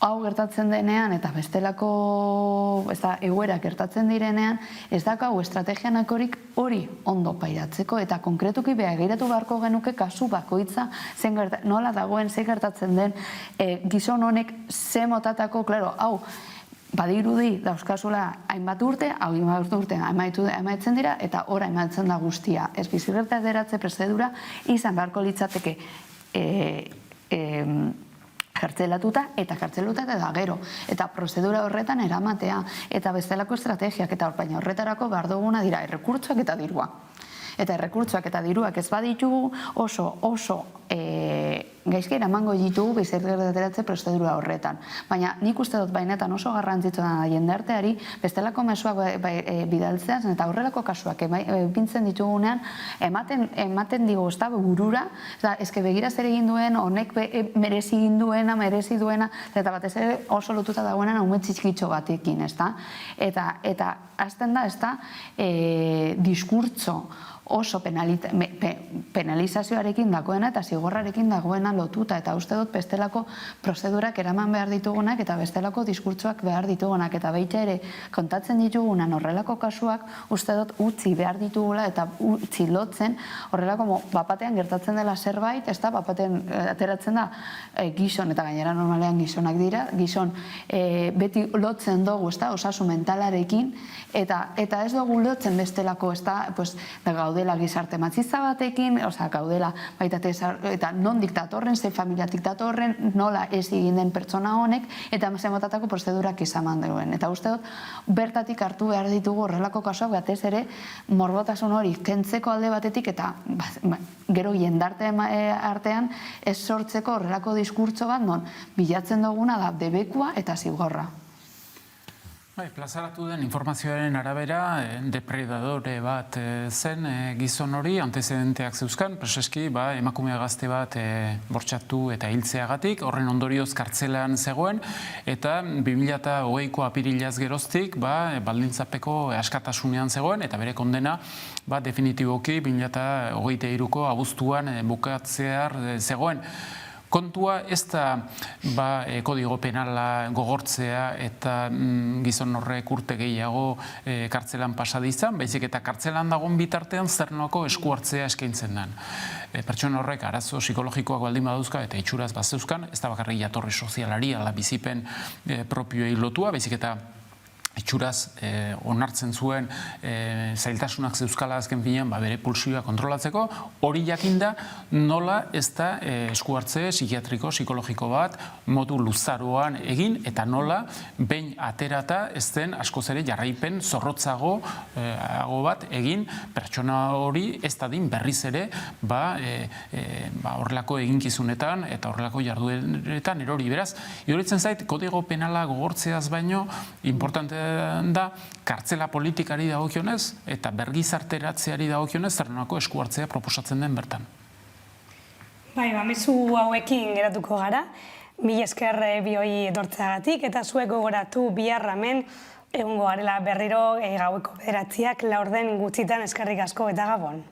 hau gertatzen denean eta bestelako egoera gertatzen direnean, ez dakau estrategianak hori ondo pairatzeko eta konkretuki begiratu beharko genuke kasu bakoitza nola dagoen ze gertatzen den gizon honek ze motatako, klaro, hau badirudi dauzkazula hainbat urte, amaitzen dira eta ora amaitzen da guztia. Ez bizirgertateratze prozedura izan beharko litzateke kartzelatuta eta gero. Eta prozedura horretan eramatea eta bestelako estrategiak eta baina horretarako behar duguna dira errekurtsoak eta dirua. Eta errekurtsoak eta diruak ez baditugu oso gaizki eramango ditugu bizirgertateratze prozedura horretan. Baina nik uste dut bainetan oso garrantzitsua da jendarteari bestelako mezuak bidaltzeaz eta horrelako kasuak pintzen ditugunean ematen digu ez da burura, eske begira zer egin duen, honek merezi egin duena, merezi duena, eta batez ere oso lotuta dagoenan umetxitxikitxo batekin, ez da? Eta azten da, ez da, diskurtso oso penalizazioarekin dagoena eta zigorrarekin dagoena lotuta, eta uste dut bestelako prozedurak eraman behar ditugunak eta bestelako diskurtsoak behar ditugunak, eta baita ere kontatzen ditugunan horrelako kasuak uste dut utzi behar ditugula eta utzi lotzen horrelako bapatean gertatzen dela zerbait, ez da, bapatean ateratzen da gizon, eta gainera normalean gizonak dira, gizon beti lotzen dugu, ez da, osasun mentalarekin, eta ez dugu lotzen bestelako, ez da, gaudela gizarte matxista batekin, gaudela baita eta nondik datorren, ze familiatik datorren, nola ez egin den pertsona honek, eta zemotatako prozedurak izan duen. Eta uste dut, bertatik hartu behar ditugu horrelako kasuak, batez ere, morbotasun hori kentzeko alde batetik, eta gero jendarte artean ez sortzeko horrelako diskurtso bat, non bilatzen duguna da debekua eta zigorra. Plazaratu den informazioaren arabera, depredadore bat zen gizon hori, antezedenteak zeuzkan, preseski emakume gazte bat bortxatu eta hiltzeagatik, horren ondorioz kartzelan zegoen, eta 2020ko apirilaz geroztik baldintzapeko askatasunean zegoen, eta bere kondena definitiboki 2023ko abuztuan bukatzear zegoen. Kontua ez da kodigo penala gogortzea eta gizon horrek urte gehiago kartzelan pasadizan, baizik eta kartzelan dagoen bitartean zer nolako esku hartzea eskaintzen den. Pertsona horrek arazo psikologikoak baldin baduzka eta itxuraz bazeuzkan, ez da bakarrik jatorri sozialari, ala bizipen propioei lotua, baizik eta itxuraz onartzen zuen zailtasunak zeuzkala azken finean bere pulsioa kontrolatzeko, hori jakinda nola ez da esku hartze psikiatriko, psikologiko bat modu luzaroan egin, eta nola behin aterata ez den askoz ere jarraipen zorrotzago bat egin pertsona hori ez dadin berriz ere horrelako eginkizunetan eta horrelako jardueretan erori. Beraz, iruditzen zait, kodigo penala gogortzeaz baino importante da kartzela politikari dagokionez eta bergizarteratzeari dagokionez zer nolako esku hartzea proposatzen den bertan. Mezu hauekin geratuko gara, mila esker bioi etortzeagatik, eta zuek gogoratu bihar hemen egongo garela berriro gaueko 9:00 laurden gutxitan, eskerrik asko eta gabon.